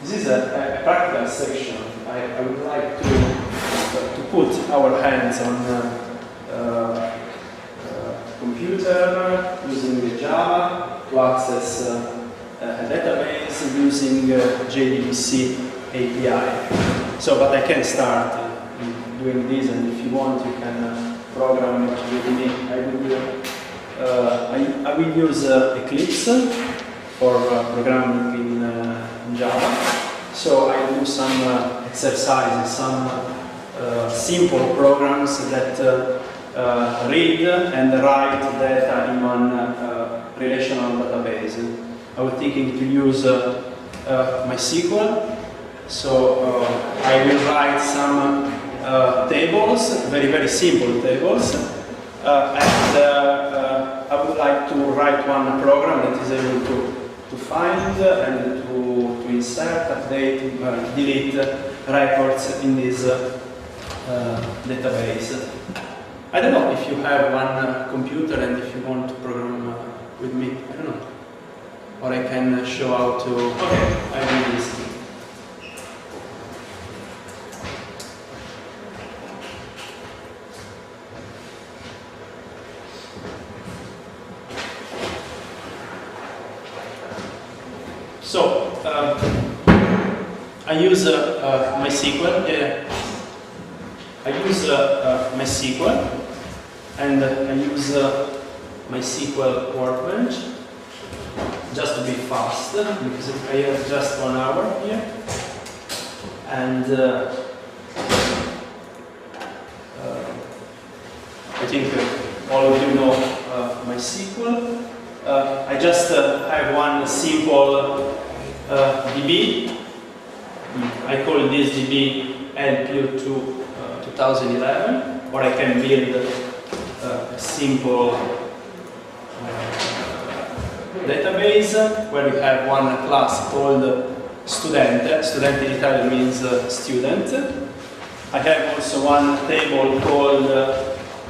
this is a practical section. I would like to put our hands on computer using Java to access a database using JDBC API. So, but I can start doing this, and if you want, you can program it with me. I will use Eclipse for programming in Java. So I do some exercises, some simple programs that read and write data in one relational database. I was thinking to use MySQL. So I will write some tables, very simple tables, and I would like to write one program that is able to find and to insert, update, delete records in this database. I don't know if you have one computer and if you want to program with me. I don't know. Or I can show how to. Okay, I do this. So, I use MySQL. I use MySQL, and I use MySQL Workbench just to be fast, because I have just 1 hour here, and I think all of you know MySQL. I just have one simple DB. I call this DB LPO2 2011, or I can build a simple database where we have one class called studente. Studente in Italian means student. I have also one table called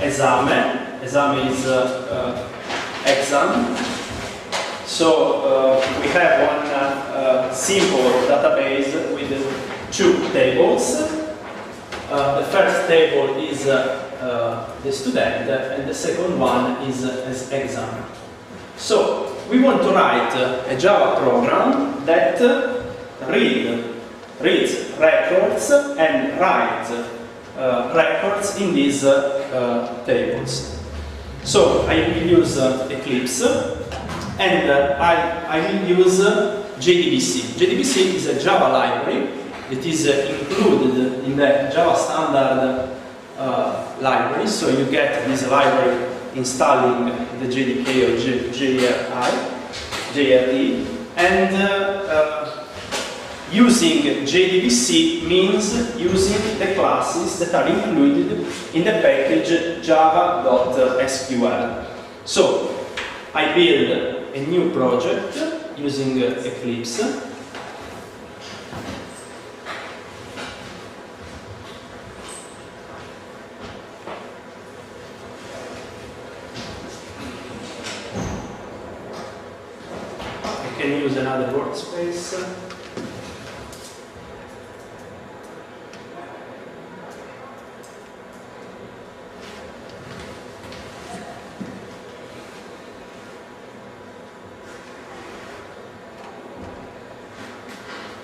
esame. Esame is exam. So we have one simple database with 2 tables. The first table is the student, and the second one is exam. So we want to write a Java program that reads records and writes records in these tables. So I will use Eclipse, and I will use JDBC. JDBC is a Java library. It is included in the Java standard library, so you get this library installing the JDK or JRE, and using JDBC means using the classes that are included in the package java.sql. So I build a new project using Eclipse. I can use another workspace.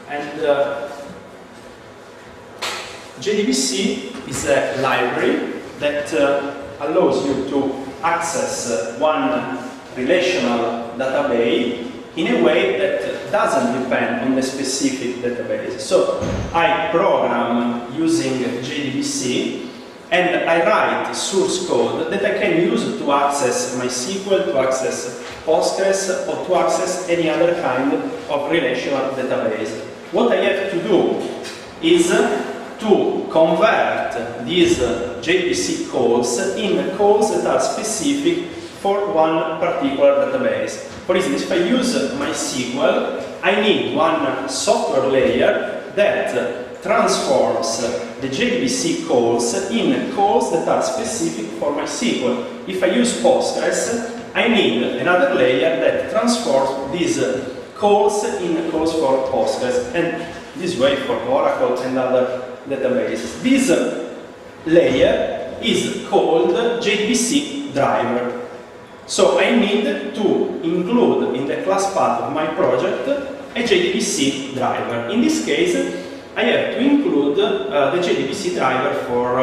And JDBC is a library that allows you to access one relational database in a way that doesn't depend on the specific database. So I program using JDBC, and I write source code that I can use to access MySQL, to access Postgres, or to access any other kind of relational database. What I have to do is to convert these JDBC calls in calls that are specific for one particular database. For instance, if I use MySQL, I need one software layer that transforms the JDBC calls in calls that are specific for MySQL. If I use Postgres, I need another layer that transforms these calls for Postgres, and this way for Oracle and other databases. This layer is called JDBC driver. So I need to include in the class path of my project a JDBC driver. In this case, I have to include the JDBC driver for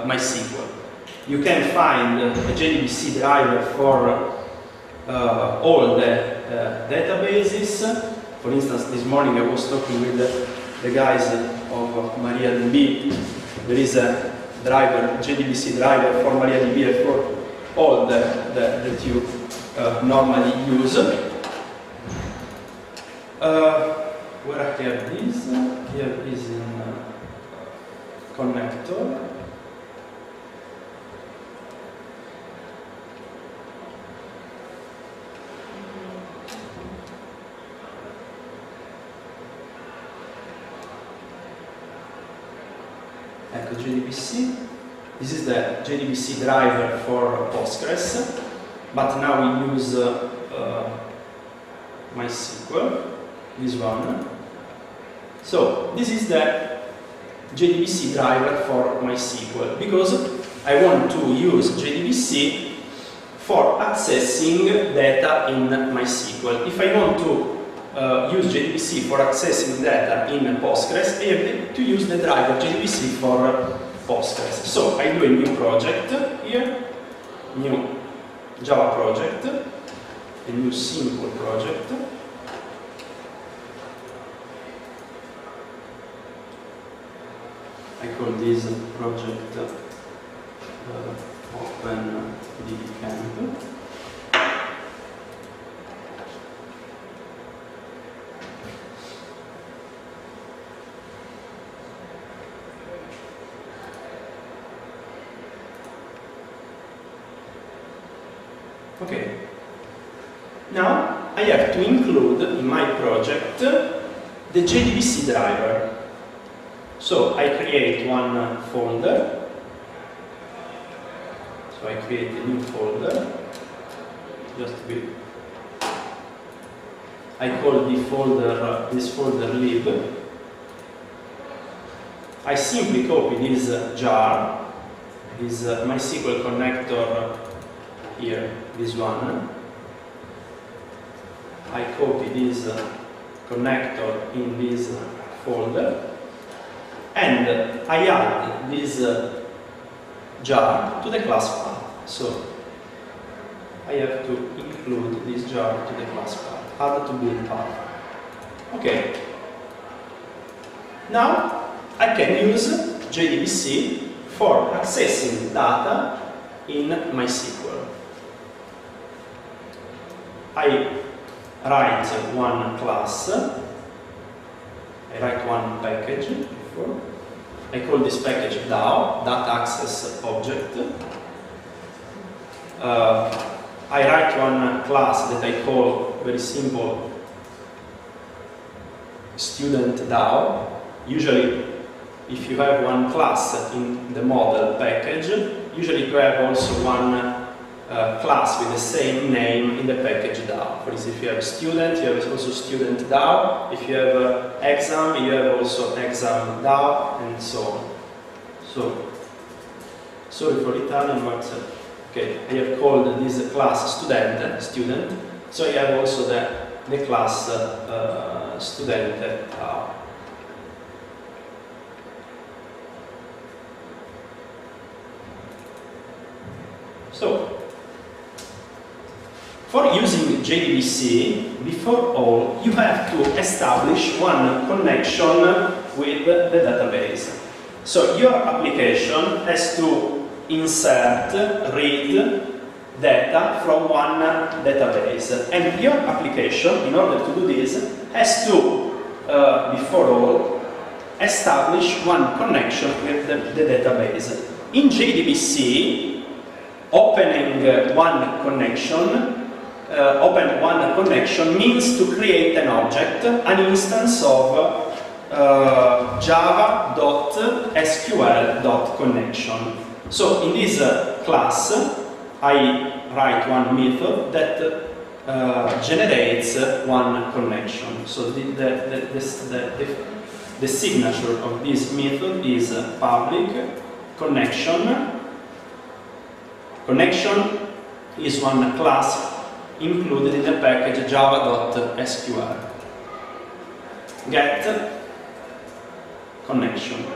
MySQL. You can find a JDBC driver for all the databases. For instance, this morning I was talking with the guys of MariaDB. There is a driver, JDBC driver for MariaDB and for all that you normally use. Where I have this? Here is in connector. Ecco JDBC. This is the JDBC driver for Postgres, but now we use MySQL, this one. So this is the JDBC driver for MySQL, because I want to use JDBC for accessing data in MySQL. If I want to use JDBC for accessing data in Postgres, I have to use the driver JDBC for Postgres. So I do a new project here, new Java project, a new simple project. I call this project Open DB Camp. Okay. Now I have to include in my project the JDBC driver. So I create one folder. So I create a new folder. I call the folder this folder lib. I simply copy this jar, this MySQL connector here, this one. I copy this connector in this folder, and I add this jar to the class path. So I have to include this jar to the class path, add to build path. Okay. Now I can use JDBC for accessing data in MySQL. I write one class, I write one package before. I call this package DAO, Data Access Object. I write one class that I call, very simple, student DAO. Usually, if you have one class in the model package, usually you have also one class with the same name in the package DAO. For instance, if you have student, you have also student DAO. If you have exam, you have also exam DAO, and so on. So, sorry for Italian, but okay, I have called this class student. So I have also the class student DAO. So, for using JDBC, before all, you have to establish one connection with the database. So your application has to insert, read data from one database. And your application, in order to do this, has to, before all, establish one connection with the database. In JDBC, opening one connection means to create an object, an instance of java.sql.connection. So in this class, I write one method that generates one connection. So the signature of this method is public connection. Connection is one class included in the package java.sql. Get connection.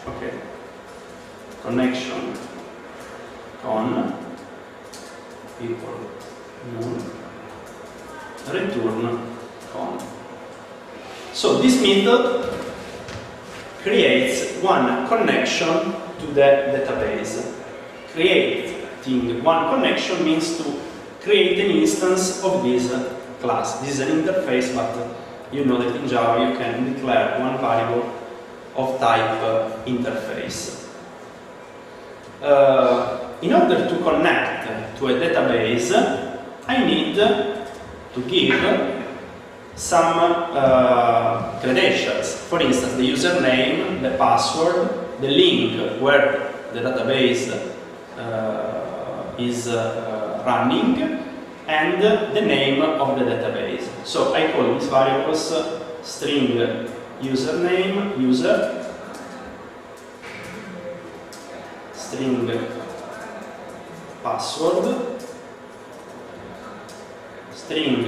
Okay. Connection con equal null, return con. So this method creates one connection to the database. Creating one connection means to create an instance of this class. This is an interface, but you know that in Java you can declare one variable of type interface. In order to connect to a database, I need to give some credentials. For instance, the username, the password, the link where the database is running, and the name of the database. So I call these variables string username, user, string password, string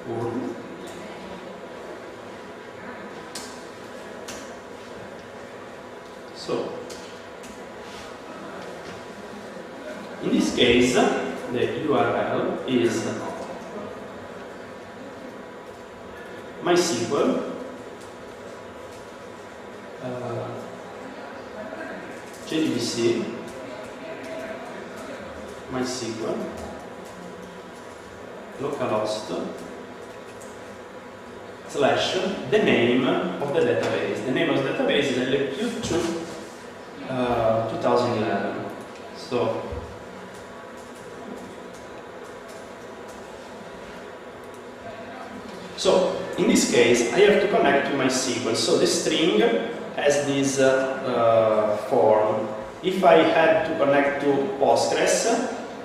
URL, so in this case the URL is MySQL JDBC MySQL localhost / the name of the database. The name of the database is LQ2 2011. So in this case, I have to connect to MySQL. So the string has this form. If I had to connect to Postgres,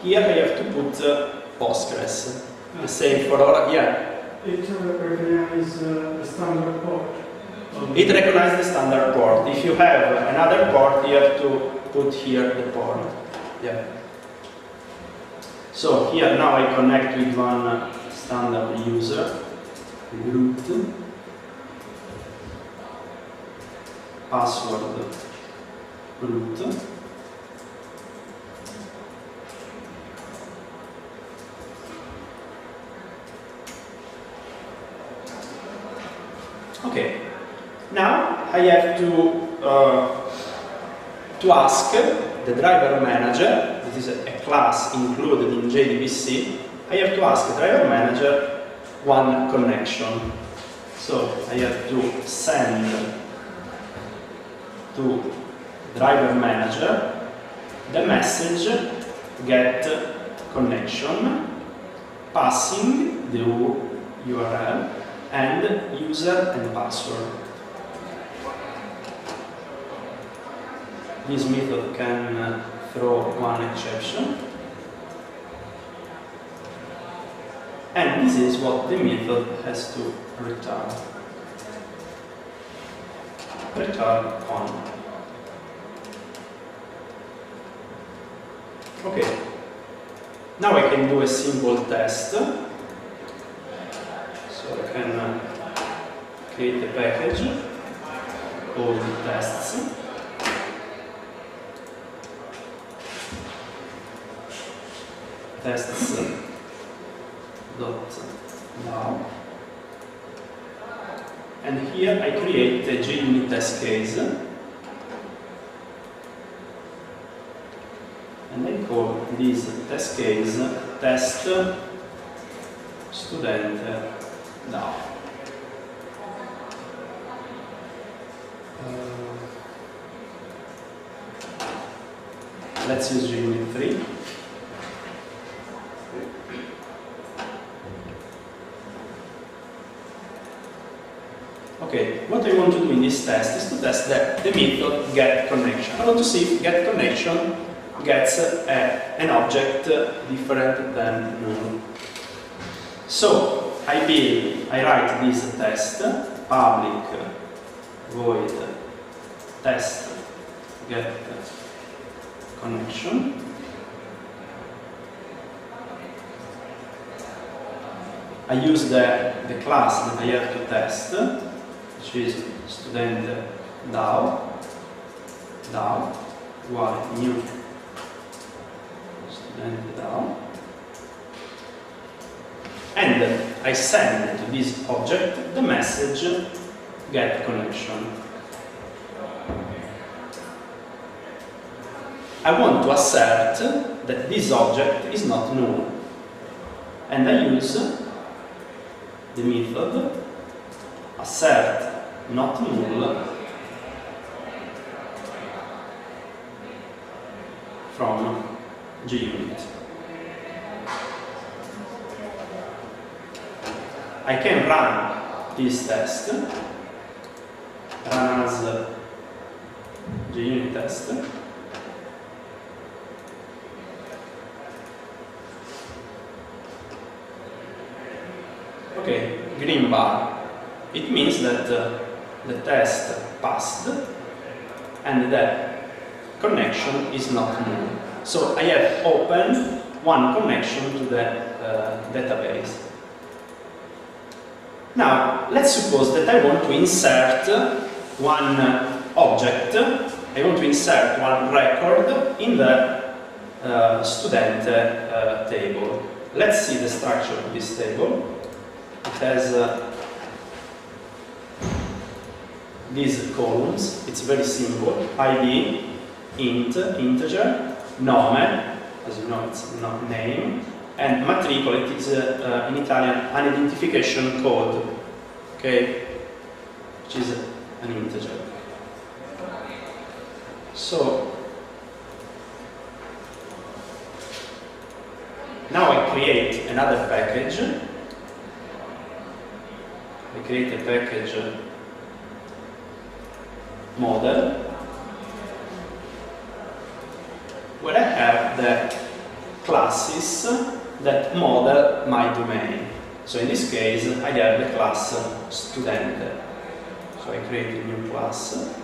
here I have to put Postgres. The same for all. Yeah. It recognizes the standard port. It recognizes the standard port. If you have another port, you have to put here the port. Yeah. So here now I connect with one standard user. Root, password, root, okay. Now I have to ask the driver manager. This is a class included in JDBC. I have to ask the driver manager one connection. So I have to send to driver manager the message get connection, passing the URL and user and password. This method can throw one exception. And this is what the method has to return. Return on. Okay. Now I can do a simple test. So I can create a package called tests. Tests. Now, and here I create a JUnit test case, and I call this test case test student now. Let's use JUnit 3. Okay, what I want to do in this test is to test the method get connection. I want to see if get connection gets an object different than null. So I write this test, public void test get connection. I use the class that I have to test, which is student DAO, while new student DAO, and I send to this object the message get connection. I want to assert that this object is not null, and I use the method assert not null from JUnit. I can run this test, run as JUnit test. Okay, green bar. It means that the test passed and the connection is not null. So I have opened one connection to the database. Now, let's suppose that I want to insert one object, I want to insert one record in the student table. Let's see the structure of this table. It has these columns. It's very simple. ID, int, integer, nome, as you know it's not name, and matricola, it is in Italian an identification code, okay, which is an integer. So now I create another package. I create a package model where I have the classes that model my domain. So in this case, I have the class student. So I create a new class.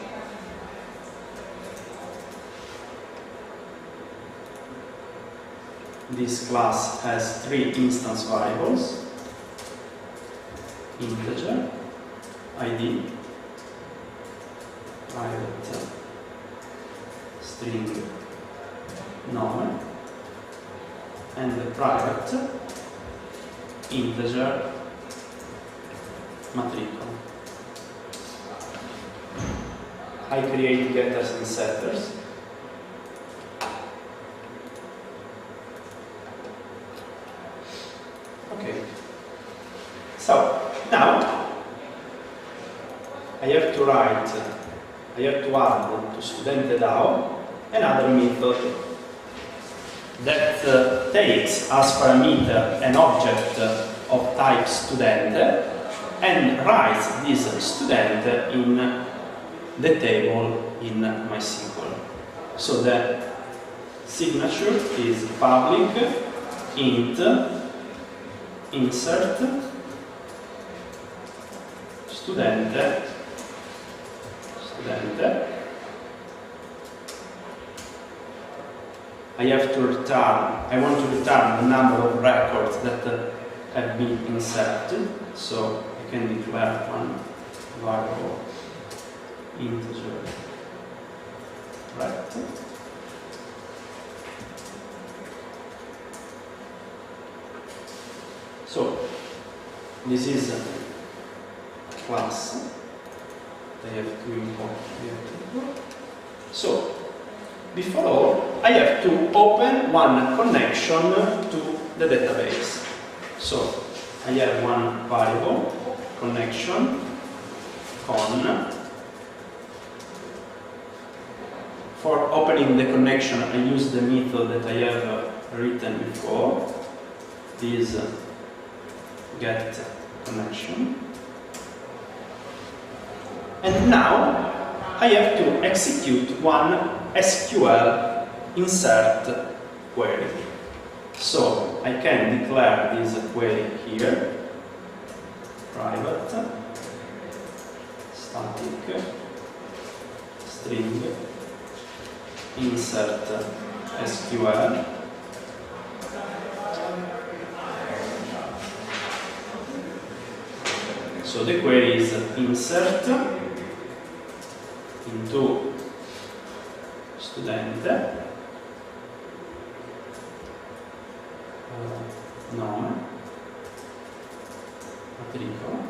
This class has 3 instance variables: integer, ID, private string nome, and the private integer matricola. I create getters and setters. Okay. So now I have to add to student DAO another method that takes as parameter an object of type student and writes this student in the table in MySQL. So the signature is public int insert student. I have to return, I want to return the number of records that have been inserted, so I can declare one variable integer rect. So this is a class that I have to import. So before all, I have to open one connection to the database. So I have one variable connection con. For opening the connection, I use the method that I have written before. This get connection. And now I have to execute one SQL insert query. So I can declare this query here, private, static, string, insert SQL. So the query is insert into studente, nome, matricola,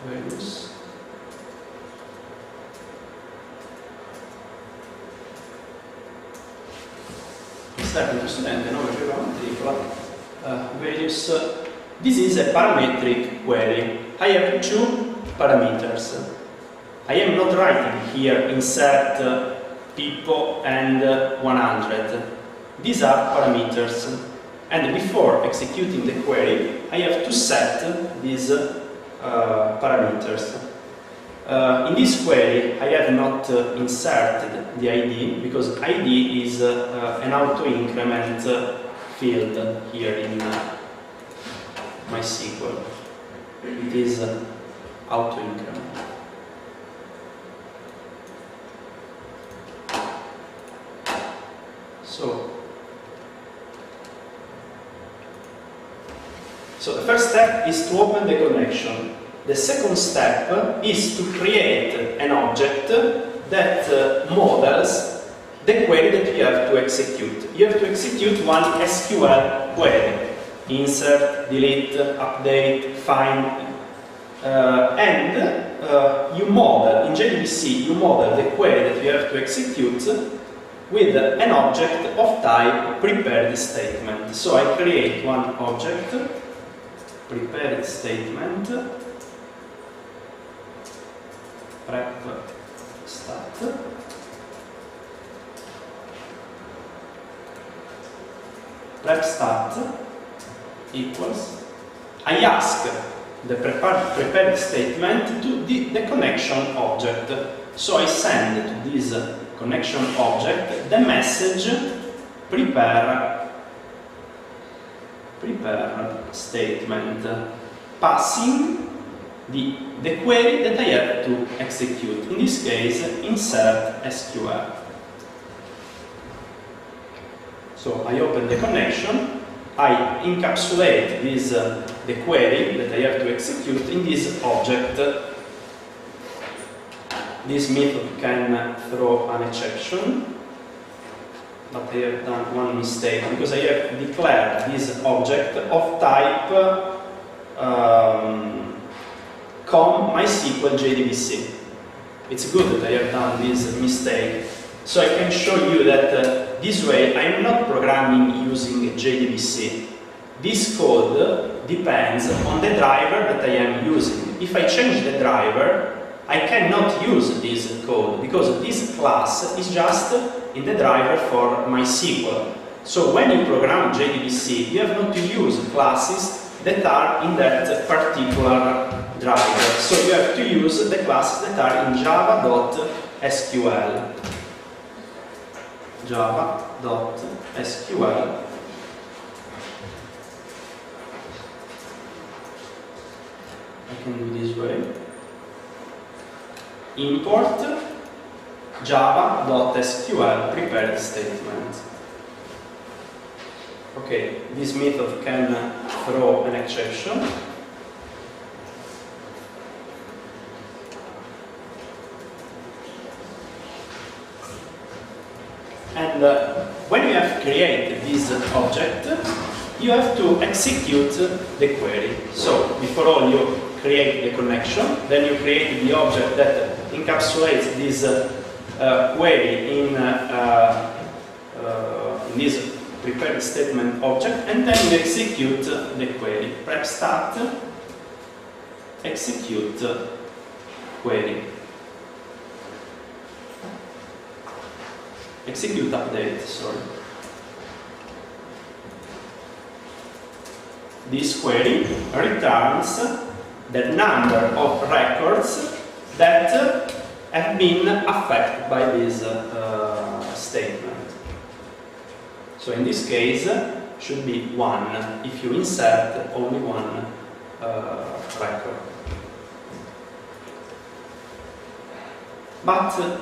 values, insert into studente, nome, matricola, values. This is a parametric query. I have two parameters. I am not writing here insert people and 100. These are parameters. And before executing the query, I have to set these parameters. In this query, I have not inserted the ID because ID is an auto-increment field here in MySQL. It is auto-increment. So the first step is to open the connection. The second step is to create an object that models the query that you have to execute. You have to execute one SQL query. Insert, delete, update, find, and you model, in JDBC, you model the query that you have to execute with an object of type prepared statement. So I create one object, prepared statement, prep stat, prep stat equals, I ask the prepared statement to the connection object. So I send to this connection object the message prepare statement, passing the query that I have to execute. In this case, insert SQL. So I open the connection. I encapsulate this, the query that I have to execute in this object. This method can throw an exception, but I have done one mistake because I have declared this object of type com MySQL JDBC. It's good that I have done this mistake, so I can show you that this way I am not programming using JDBC. This code depends on the driver that I am using. If I change the driver, I cannot use this code because this class is just in the driver for MySQL. So when you program JDBC, you have not to use classes that are in that particular driver. So you have to use the classes that are in java.sql. java.sql. I can do this way. Import java.sql prepared statement. Okay, this method can throw an exception. And when you have created this object, you have to execute the query. So before all, you create the connection, then you create the object that encapsulates this query in this prepared statement object, and then you execute the query. Prep start, execute query. Execute update, sorry. This query returns the number of records that have been affected by this statement. So in this case, should be 1 if you insert only one record. But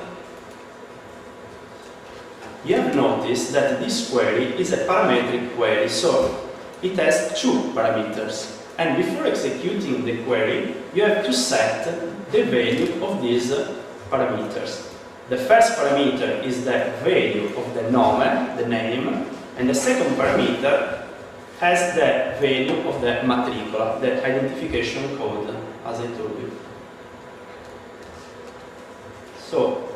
you have noticed that this query is a parametric query, so it has 2 parameters. And before executing the query, you have to set the value of these parameters. The first parameter is the value of the nome, the name, and the second parameter has the value of the matricola, the identification code, as I told you. So,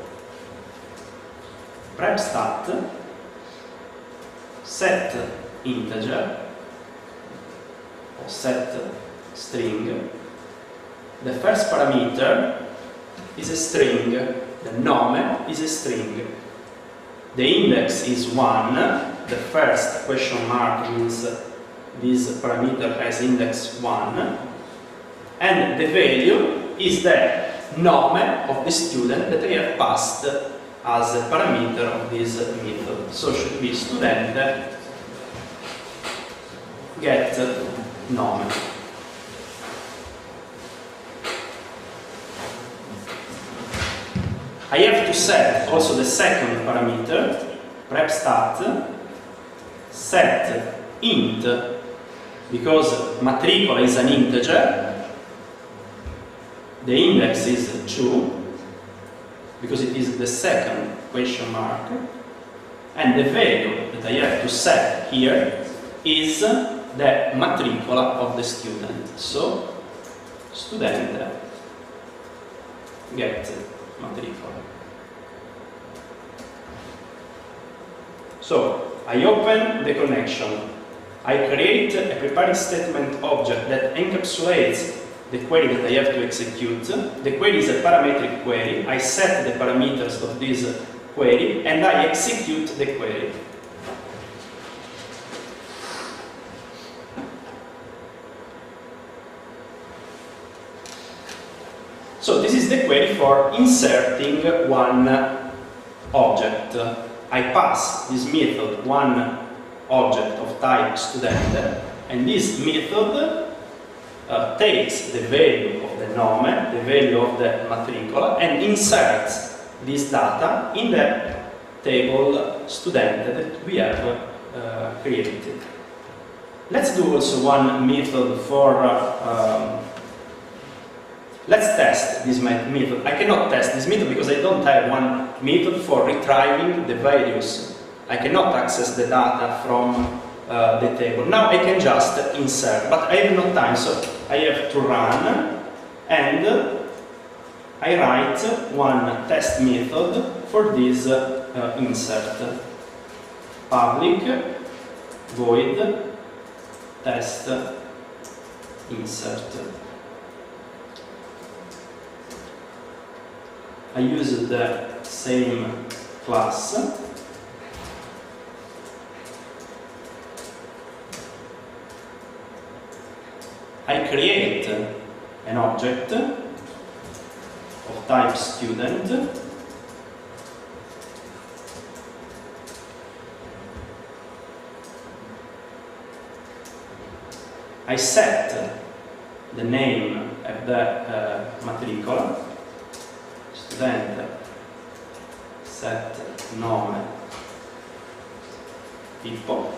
prep_stat set integer or set string. The first parameter is a string, the nome is a string. The index is 1, the first question mark means this parameter has index 1, and the value is the nome of the student that I have passed as a parameter of this method. So should be student get nome. I have to set also the second parameter, prep_stat, set int, because matricola is an integer, the index is 2, because it is the second question mark, and the value that I have to set here is the matricola of the student. So, student get matricola. So, I open the connection. I create a preparing statement object that encapsulates the query that I have to execute. The query is a parametric query. I set the parameters of this query and I execute the query. So this is the query for inserting one object. I pass this method one object of type student, and this method takes the value of the nome, the value of the matricola, and inserts this data in the table student that we have created. Let's do also one method for let's test this method. I cannot test this method because I don't have one method for retrieving the values. I cannot access the data from the table. Now I can just insert, but I have no time, so I have to run, and I write one test method for this insert. Public void test insert. I use the same class. I create an object of type student. I set the name of the matricola. Student set nome Pippo.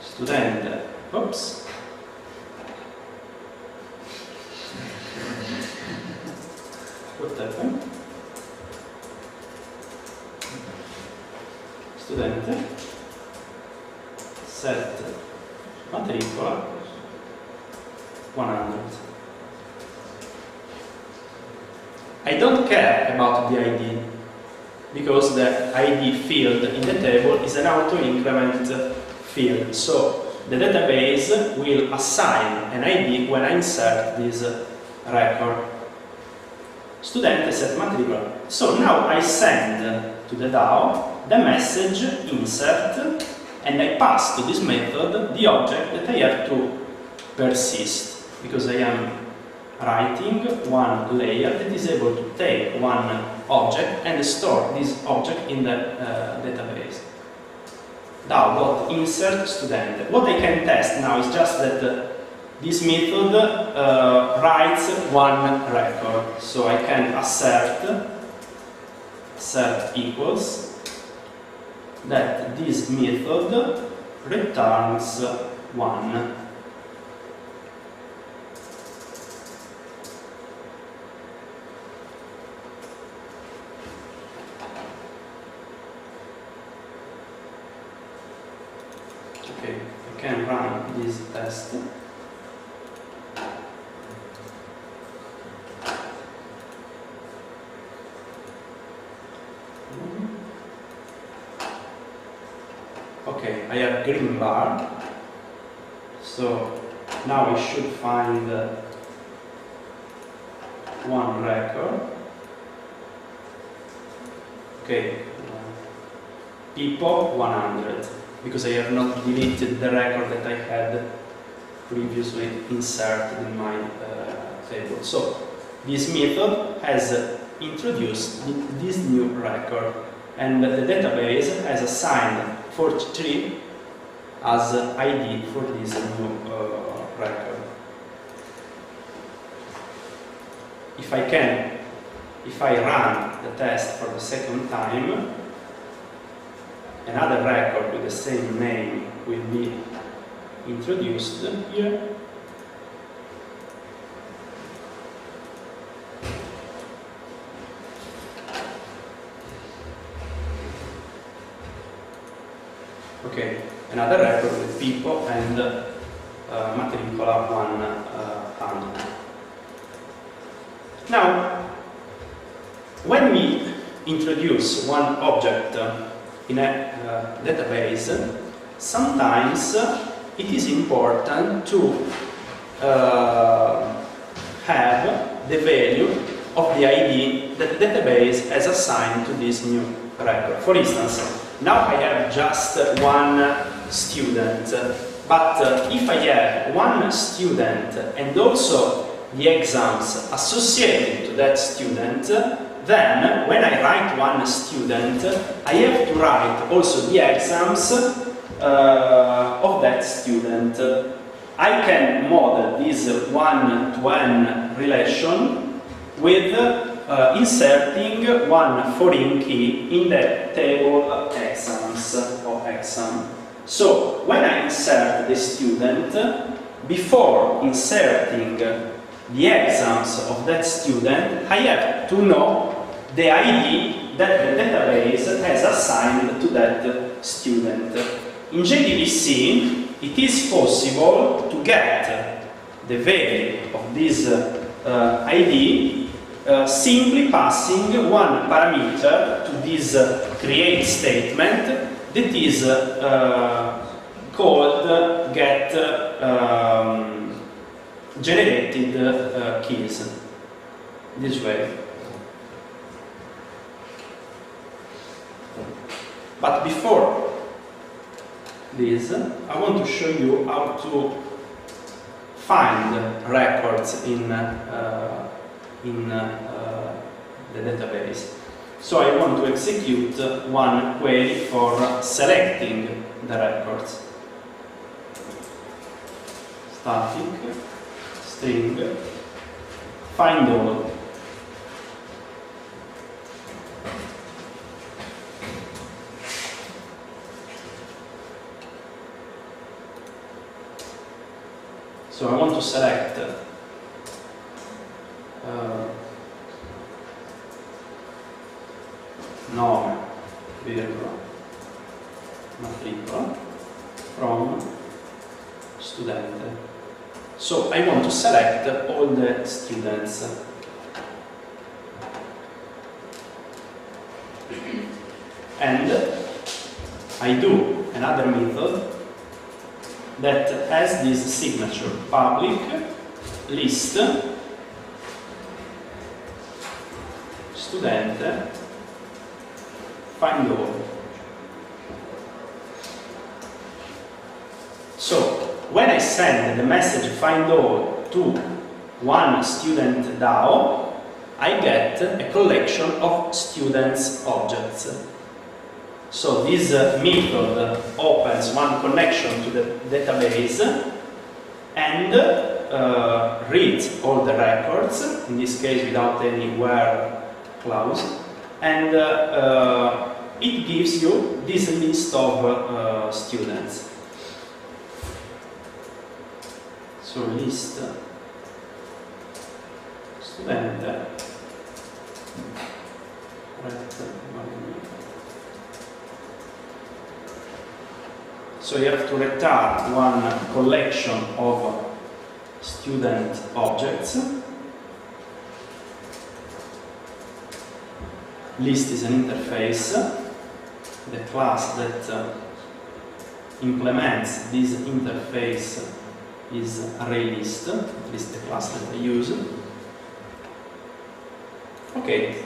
Student, oops. What happened? Student set matricola 100. I don't care about the ID, because the ID field in the table is an auto-increment field. So the database will assign an ID when I insert this record. Student set matricola. So now I send to the DAO the message insert, and I pass to this method the object that I have to persist, because I am writing one layer that is able to take one object and store this object in the database. Now, insert student. What I can test now is just that this method writes one record. So I can assert equals that this method returns 1. Okay, I can run this test. Okay, I have green bar, so now I should find one record. Okay, people 100, because I have not deleted the record that I had previously inserted in my table. So this method has introduced this new record, and the database has assigned 43 as ID for this new record. If I run the test for the second time, another record with the same name will be introduced here. Okay, another record with people and matricola 100. Now, when we introduce one object in a database, sometimes it is important to have the value of the ID that the database has assigned to this new record. For instance, now I have just one student, but if I have one student and also the exams associated to that student, then when I write one student, I have to write also the exams of that student. I can model this one-to-one relation with inserting one foreign key in the table exams or exam. So when I insert the student, before inserting the exams of that student, I have to know the ID that the database has assigned to that student. In JDBC, it is possible to get the value of this ID simply passing one parameter to this create statement that is called get generated keys, this way. But before this, I want to show you how to find records in the database. So I want to execute one query for selecting the records. Static string find all. So I want to select nome, virgola, matricola from studente. So I want to select all the students. And I do another method that has this signature, public list studente find all. So when I send the message find all to one student DAO, I get a collection of students objects. So this method opens one connection to the database and reads all the records, in this case without any where clause, and it gives you this list of students. So list student so you have to return one collection of student objects. List is an interface. The class that implements this interface is ArrayList, at least the class that I use. Okay,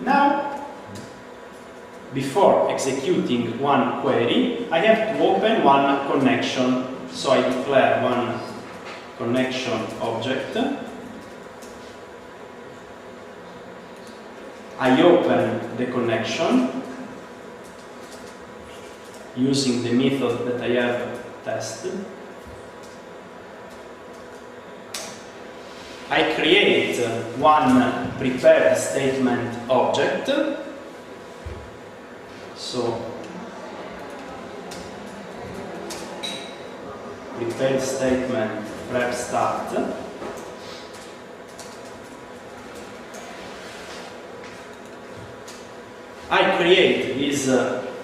now before executing one query, I have to open one connection. So I declare one connection object. I open the connection using the method that I have tested. I create one prepared statement object. So prepared statement prep start. I create this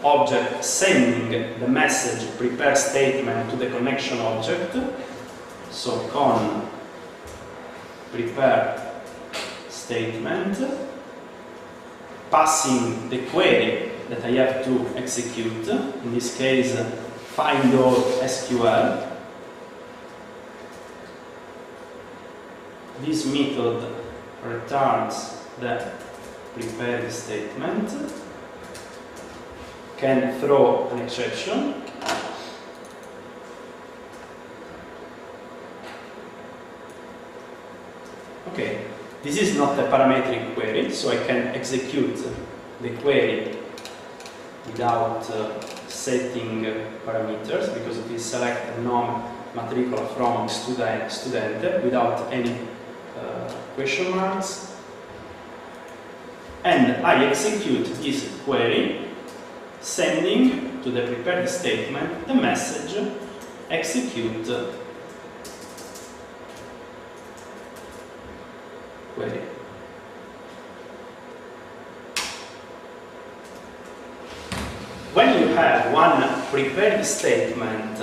object sending the message prepare statement to the connection object. So con prepare statement, passing the query that I have to execute, in this case find all SQL. This method returns the prepared statement, can throw an exception. Okay, this is not a parametric query, so I can execute the query without setting parameters, because it is select nom matricola from student without any question marks. And I execute this query, sending to the prepared statement the message execute query. When you have one prepared statement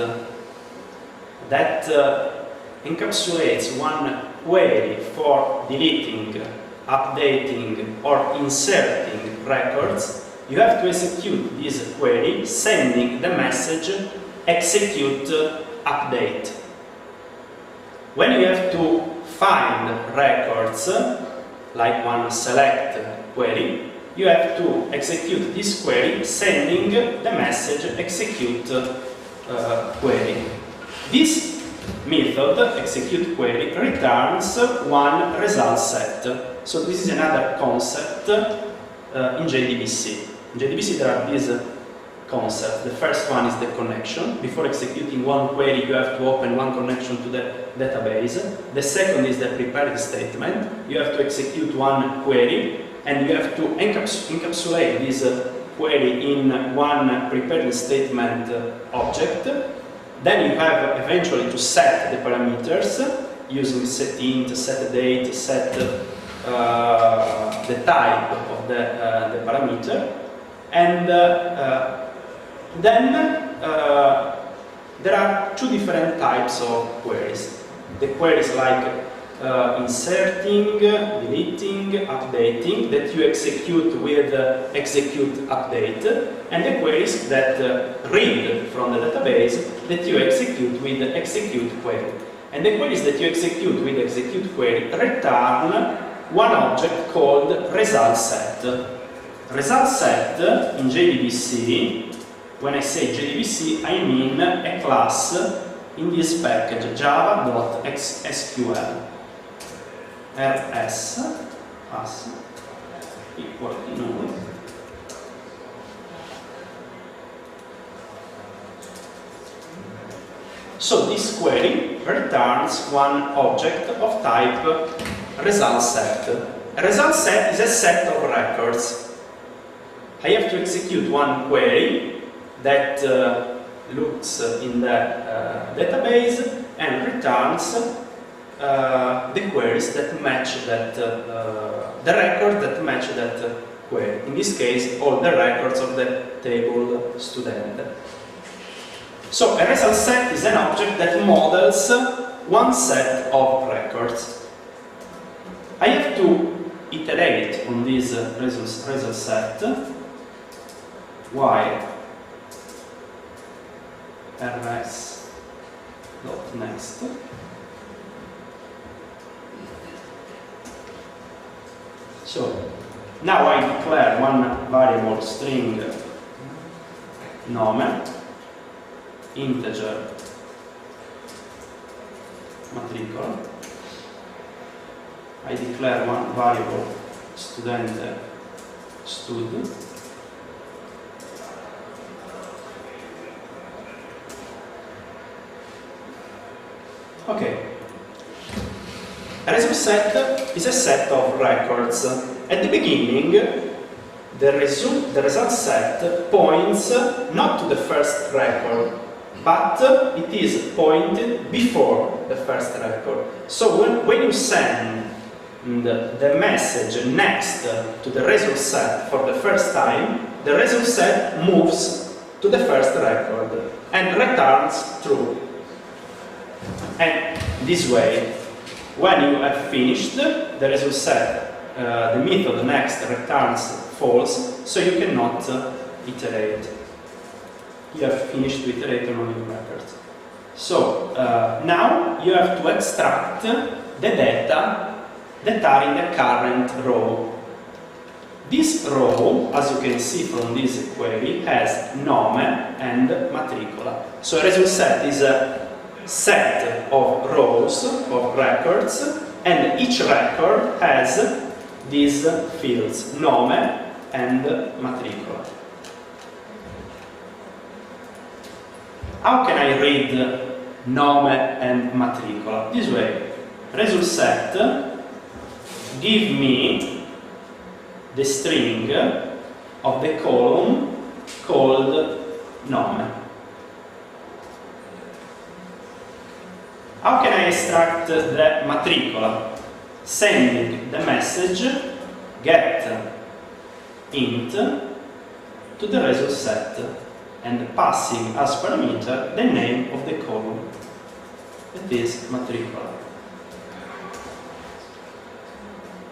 that encapsulates one query for deleting, updating, or inserting records, you have to execute this query, sending the message execute update. When you have to find records, like one select query, you have to execute this query, sending the message execute query. This method, execute query, returns one result set. So this is another concept in JDBC. In JDBC there are these concepts. The first one is the connection. Before executing one query, you have to open one connection to the database. The second is the prepared statement. You have to execute one query, and you have to encapsulate this query in one prepared statement object. Then you have eventually to set the parameters using setInt, setDate, set the type of the parameter, and then there are two different types of queries. The queries like inserting, deleting, updating, that you execute with execute update, and the queries that read from the database that you execute with execute query. And the queries that you execute with execute query return one object called result set. Result set in JDBC, when I say JDBC, I mean a class in this package java.sql rs pass equal to null. So this query returns one object of type result set. A result set is a set of records. I have to execute one query that looks in the database and returns the queries that match that, the record that match that query. In this case, all the records of the table student. So a result set is an object that models one set of records. I have to iterate on this result set while rs.next so now I declare one variable string nome, integer matricola. I declare one variable student stud. Okay. A result set is a set of records. At the beginning, the result set points not to the first record, but it is pointed before the first record. So when you send the message next to the result set for the first time, the result set moves to the first record and returns true. And this way, when you have finished the result set, the method next returns false, so you cannot iterate. You have finished to iterate on your records. So now you have to extract the data that are in the current row. This row, as you can see from this query, has nome and matricola. So a result set is a set of rows of records, and each record has these fields, nome and matricola. How can I read nome and matricola? This way. Result set give me the string of the column called nome. How can I extract the matricola? Sending the message get int to the result set and passing as parameter the name of the column, that is matricola.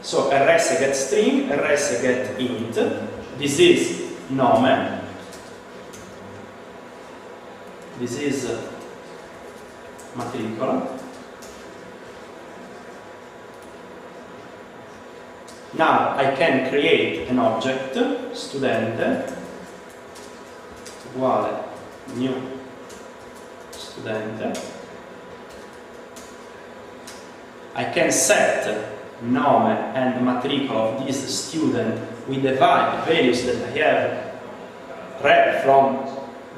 So rs get string, rs get int, this is nome, this is matricola. Now I can create an object, studente, uguale new studente. I can set nome and matricola of this student with the values that I have read from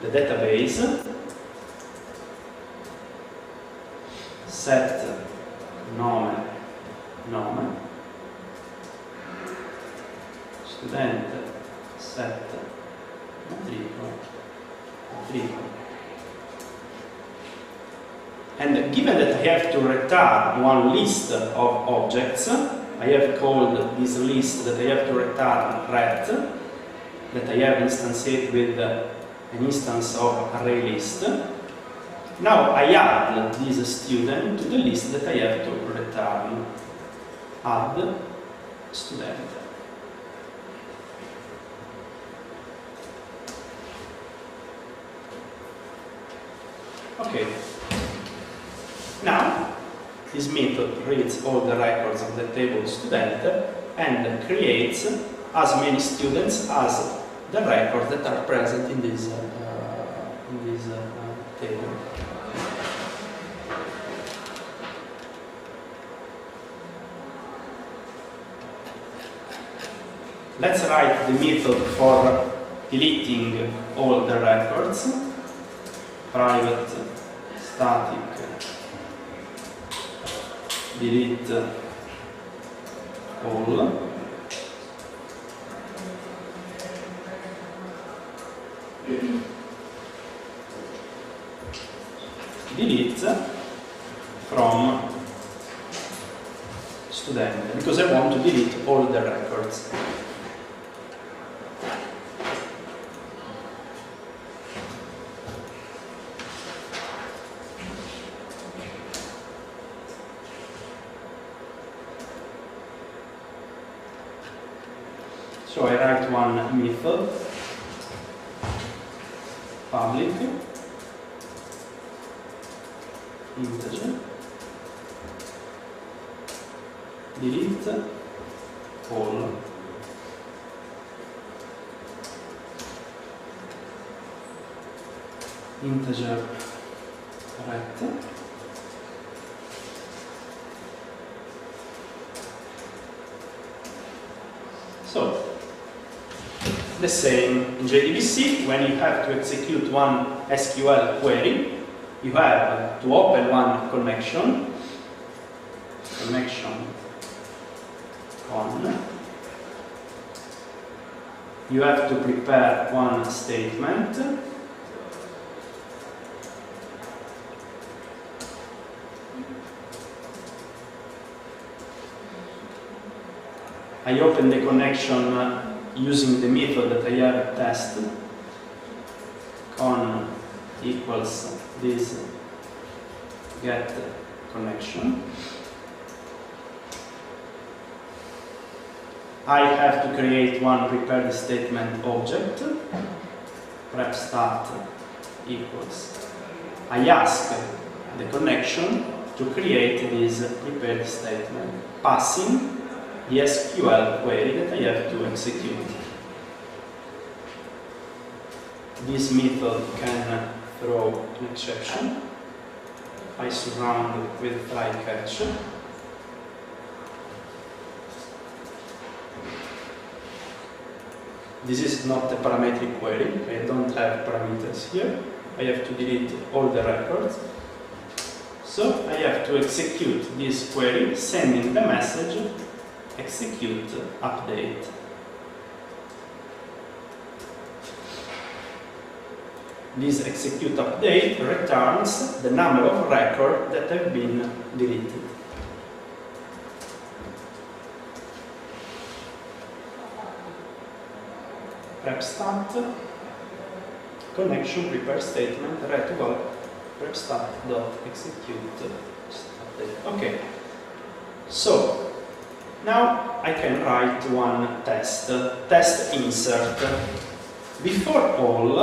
the database. Set nome, studente, set matricola. And given that I have to return one list of objects, I have called this list that I have to return ret, that I have instantiated with an instance of array list. Now I add this student to the list that I have to return. Add student. Okay. Now, this method reads all the records of the table student and creates as many students as the records that are present in this table. let's write the method for deleting all the records. Private static delete all. Delete from student, because I want to delete all the records. So I write one method, public, integer, delete all. Integer ret. So the same in JDBC, when you have to execute one SQL query, you have to open one connection on. You have to prepare one statement. I open the connection using the method that I have test con equals this get connection. I have to create one prepared statement object, prep start equals. I ask the connection to create this prepared statement, passing the SQL query that I have to execute. This method can throw an exception. I surround with try catch. This is not a parametric query. I don't have parameters here. I have to delete all the records. So I have to execute this query, sending the message execute update. This execute update returns the number of records that have been deleted. Prep start, connection prepare statement, retrieval prep start dot execute update. Okay, so now I can write one test insert. Before all,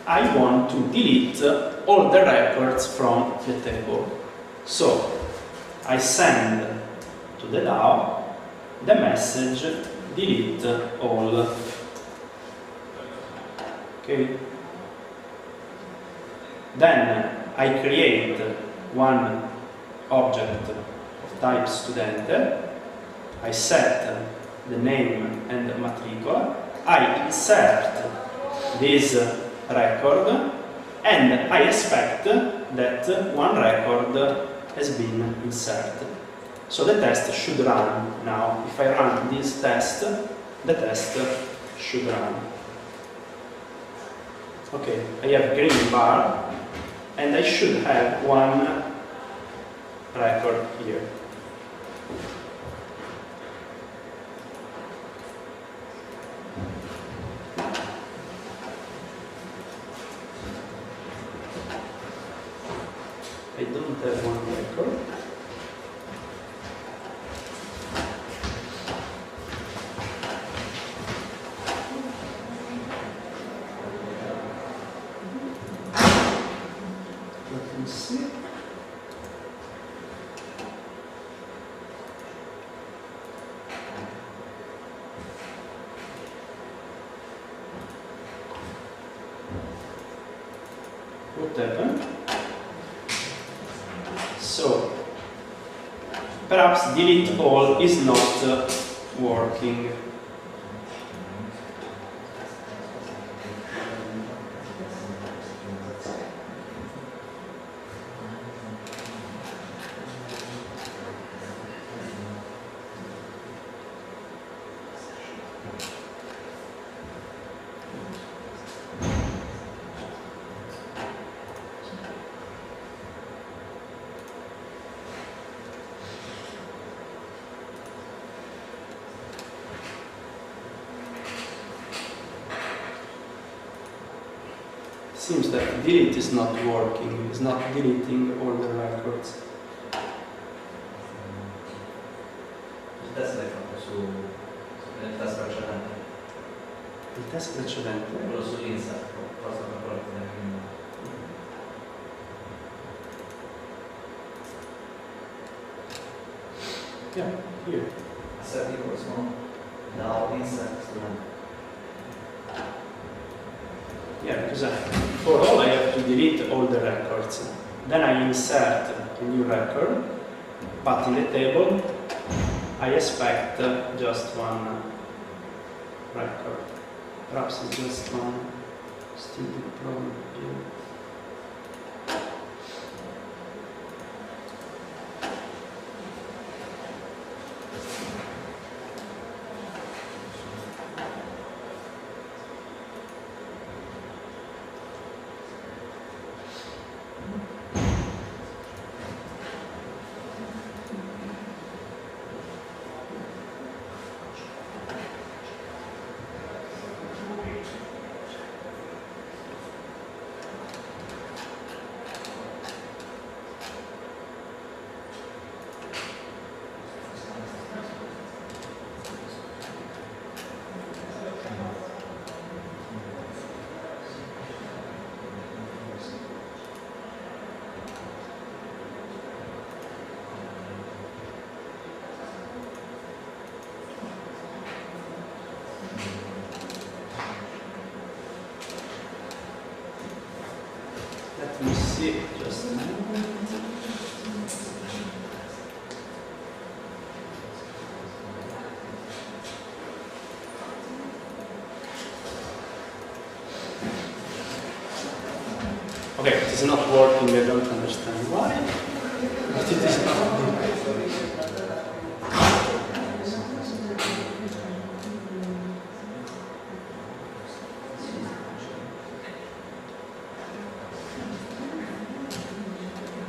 I want to delete all the records from the table. So I send to the DAO the message delete all. Okay. Then I create one object of type student. I set the name and the matricola. I insert this record, and I expect that one record has been inserted. So the test should run now. If I run this test, the test should run. Okay, I have green bar, and I should have one record here. I don't have one record. Let me see. What happened? So, perhaps delete all is not working. seems that delete is not working, it's not deleting all the records. Il test l'hai fatto nel test precedente? Il test precedente? Quello su insert, forse per quello che prima. Yeah, here. Set equals 1. Now insert student. Yeah, because for all I have to delete all the records. Then I insert a new record, but in the table I expect just one record. Perhaps it's just one stupid problem here. Let me see just a moment. Okay, it is not working, I don't understand why, but it is not.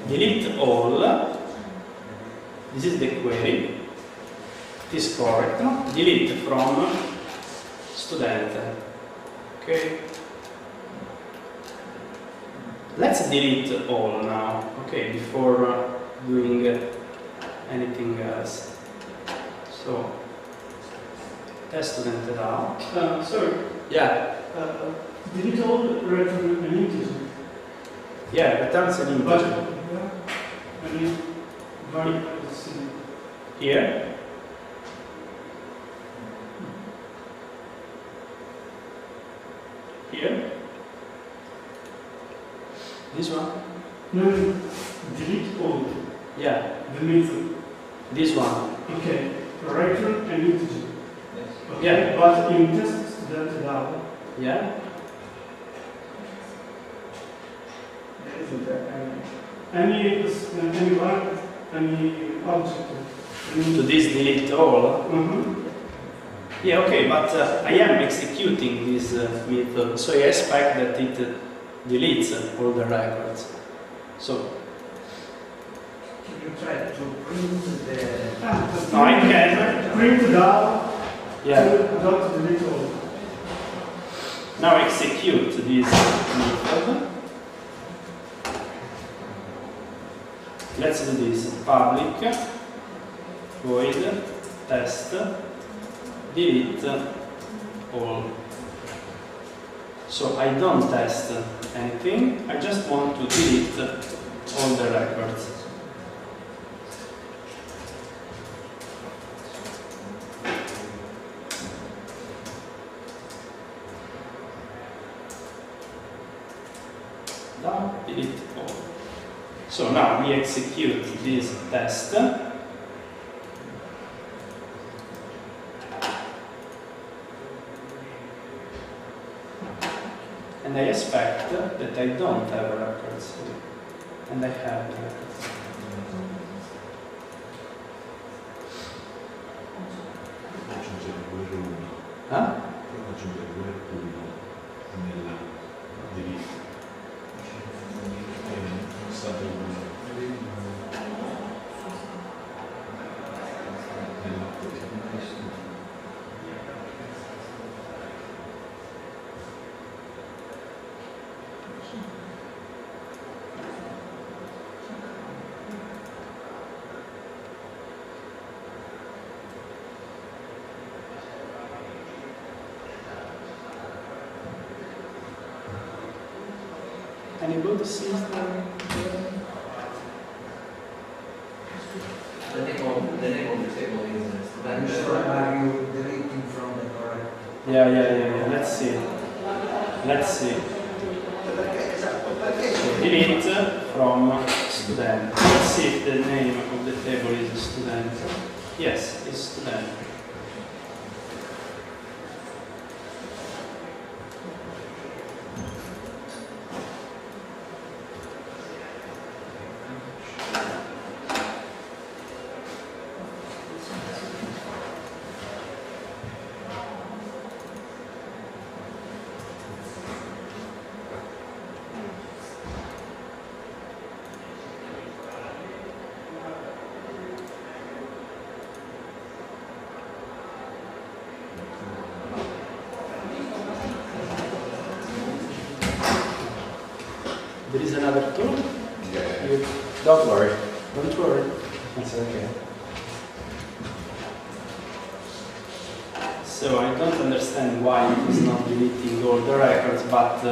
Delete all. This is the query. It is correct. No? Delete from student. Okay. Let's delete all now. Okay, before doing anything else. So, test student out. Sorry. Yeah. Delete all return an integer. Yeah, returns an But integer. I mean, variable is Here. Here. This one. no, delete all Yeah. the method. This one. Okay, return an integer. Yes. Okay, Yeah. but in test student data, Yeah. any one, any object. To this delete all. Mhm. Yeah, okay, but I am executing this method, so I expect that it deletes all the records. So, You try to print the... no, I can. Print down. Yeah. Dot delete all. Now execute this method. Let's do this. Public void test delete all. So I don't test anything. I just want to delete all the records. Now delete all. So now we execute this test. And I expect that I don't have records here. And I have records. Aggiungere quel Huh? aggiungere quel nella delete. È stato Anybody sees the... The name of the table is Are you sure? Are you deleting from the correct? Yeah. Let's see. So delete from student. Let's see if the name of the table is student. Yes, it's student. There is another tool. You don't worry. Don't worry. It's okay. So I don't understand why it is not deleting all the records, but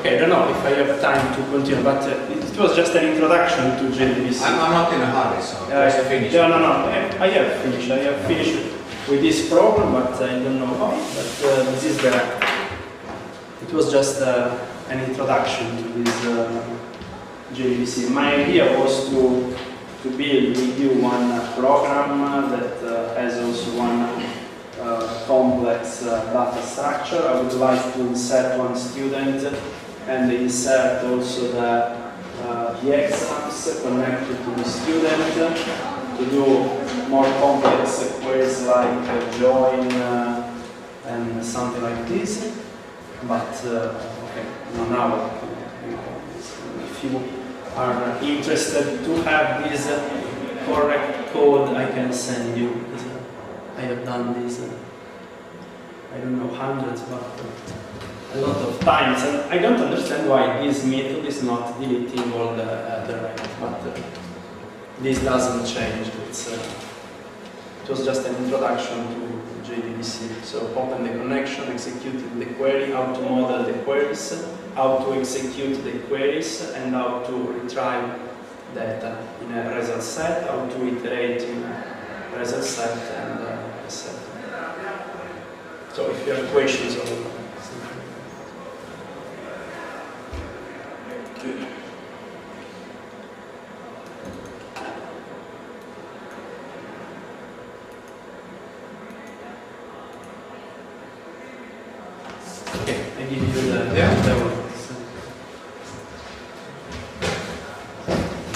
okay, I don't know if I have time to continue, but it was just an introduction to JDBC. I'm not in a hurry, so just finish. No. I have finished. I have finished with this problem, but I don't know why. But this is the. It was just an introduction to this JDBC. My idea was to build with you one program that has also one complex data structure. I would like to insert one student and insert also the exams connected to the student to do more complex queries like join and something like this. But okay, now if you are interested to have this correct code, I can send you. I have done this, I don't know, hundreds, but a lot of times, and I don't understand why this method is not deleting all the records, but this doesn't change. It was just an introduction to JDBC. So open the connection, executing the query, how to model the queries, how to execute the queries, and how to retrieve data in a result set, how to iterate in a result set, and set. So if you have questions or something. Okay, I give you the